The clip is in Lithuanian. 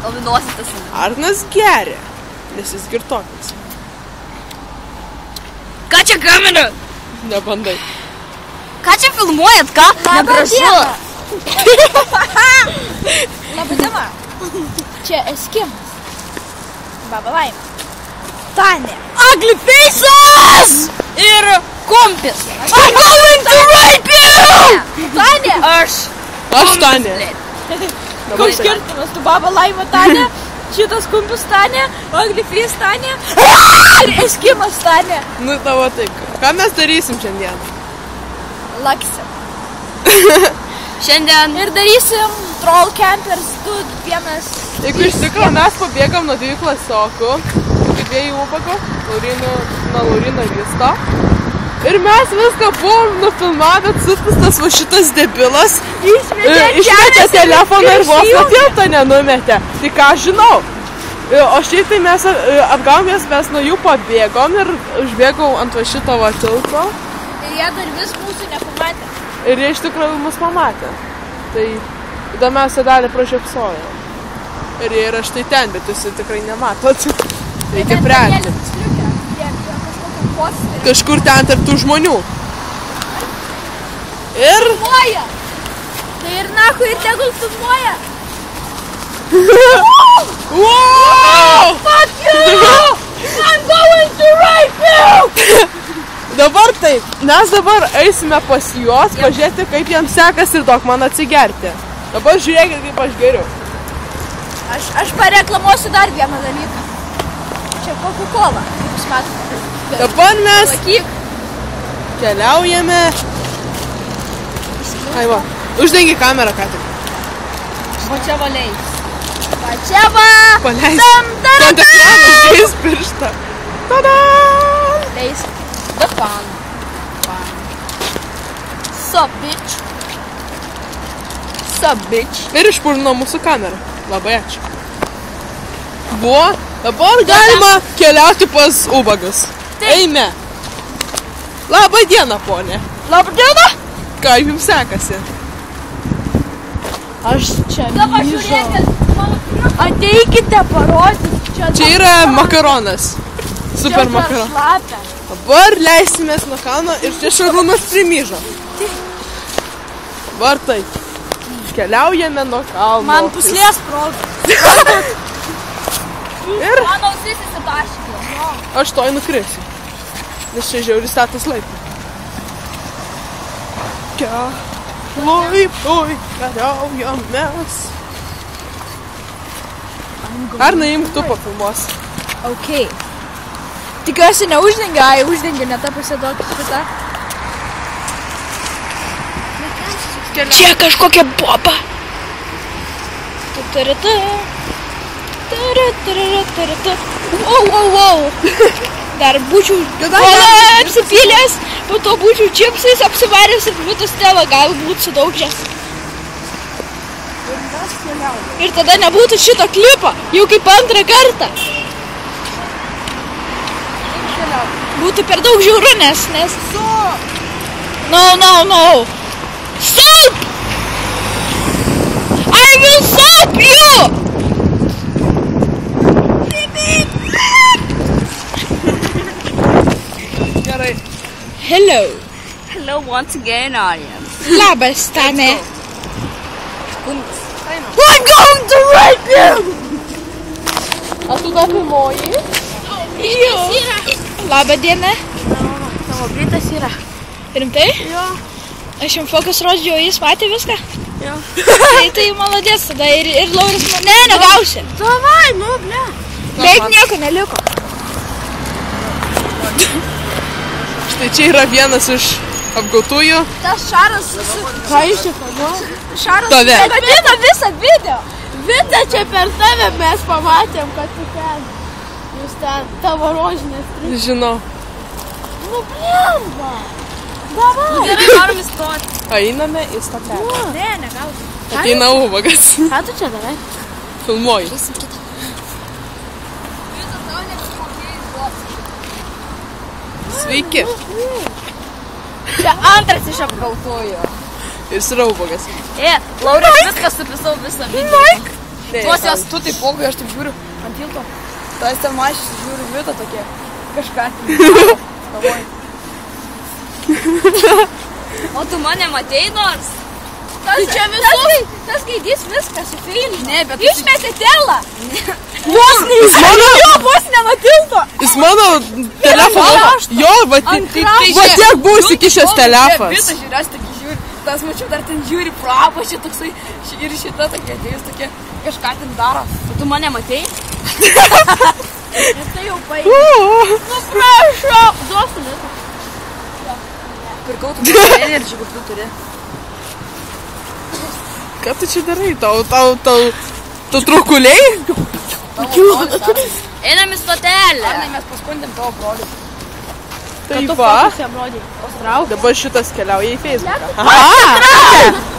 Kalvinuosi tas. Arnas geria, nes jis girtokas. Ką čia kamera? Nebandai. Ką čia filmuojat, ką? Negražu. Labą dieną. Čia Eskimas. Baba Laima. Tanya. Ugly faces! Ir kumpis. I'm going to rape you! Tanya. Aš Tanya. Koks skirtumas, tu Baba Laima Tanya, šitas kumpis Tanya, Ugly Face Tanya ir Eskimas Tanya. Nu tavo taip. Ką mes darysim šiandien? Laksim. šiandien Ir darysim Troll Campers 2, vienas. Jeigu iš tikrųjų mes pabėgam nuo 2 klasiokų, dviejų ubagų, Laurina Vysto. Ir mes viską buvom nufilmavę, suspistas va šitas debilas. Išmetė telefoną ir vos tiltą nenumetė. Tai ką žinau. O šiaip tai mes atgavomės, mes nuo jų pabėgom ir užbėgau ant va šito va tilto. Ir jie dar vis mūsų nepamatė. Ir jie iš tikrųjų mus pamatė. Tai įdomiausia dalį pražiopsojo. Ir jie yra štai ten, bet jūs tikrai nematot. Reikia priartinti. Kažkur ten tarp tų žmonių. Ir... Filmuoja! Tai ir nahu ir tegul filmuoja! Wow! Fuck you! I'm going to rape you! Dabar taip, mes dabar eisime pas juos, pažiūrėti, kaip jiems sekasi ir duok man atsigerti. Dabar žiūrėkit, kaip aš geriu. Aš pareklamuosiu dar vieną dalyką. Čia Coca-Cola, kaip jūs matote. Dabar mes keliaujame. Ai va, uždengi kamerą ką tik. O čia valiais. O čia va! Paleis. Ant ekrano uždėjus pirštą. Tada! Leis. The fun. Sup, bitch. Sup, bitch. Ir išpurino mūsų kamerą. Labai ačiū. Buvo, dabar galima keliauti pas ubagus. Eime. Labą dieną, ponė. Labą dieną. Ką jums sekasi? Aš čia grįžau. Ateikite parodyti. Čia yra makaronas. Super makaronas. Dabar leisimės nuo kalno ir čia Šarūnas primyžo. Dabar taip. Keliaujame nuo kalno. Man puslės proga. Ir Mano ausis įsitaškė. aš toj nukrisiu. Nes čia žiauri status laiptai. Laiptai keliaujam mes. Ar naimk tu papilmos? Ok. Tikiuosi neuždengia, ai uždengia, ne ta pasiduok šitą. Čia kažkokia boba. Wow. Dar būčiau apsipylęs, po to būčiau čipsais apsivaręs ir būtų stelą galbūt sudaužęs. Ir tada nebūtų šito klipo, jau kaip antrą kartą. Būtų per daug žiauru, nes... No. Stop! I will stop you! Gerai. Hello once again, audience. Labas, Tane. I'm going to rape you! A tu dar filmuoji? Labą dieną. Tavo britas yra. Rimtai? Jo. Aš jums fokus rodžiau, jis matė viską? Jo. Tai malodės tada ir Lauris... Ne, negausi. Davai, ble. Beveik nieko neliko. Štai čia yra vienas iš apgautųjų. Tas Šaras... Ką jūs čia filmuoja? Šaras... Tave. Vadina visą video. Video čia per tave mes pamatėm, kad tu ten. Jūs ten tavo rožinės tris. Žinau. Nu, blemba. Davai. Gerai, norim įstoti. Einame į stotelę. Ne, negausi. Ateina ubagas. Ką tu čia darai? Filmuoju. Sveiki. Čia antras iš apgautųjų. Jis yra ubagas. Lauris viską supisau visą video. Tuos jos Tu taip pogai, aš taip žiūriu ant tilto. Tas ten mašys, žiūriu vitą tokie. Kažką. O tu mane matei nors? Tai čia visus. Tas gaidys viską sufilmino. Ne, bet Išmetė telą. Vos ne nuo tilto. Jis mano telefoną. Jo, va tiek buvo įsikišęs telefas. Vitą žiūrė, aš tokį žiūriu. Tas mačiau dar ten žiūri pro apačią toksai. Ir šita tokia atėjus tokia kažką ten daro. Tu mane matei? Tai jau baigė. Nu prašau. Duosiu visą. Pirkau tu energy, kur tu turi. Ką tu čia darai? Tau trukuliai? Einam į stotelę. Arnai, mes paskundėm tavo brolių. Tai va. Broliai. Dabar šitas keliauja į Facebooką. Aha!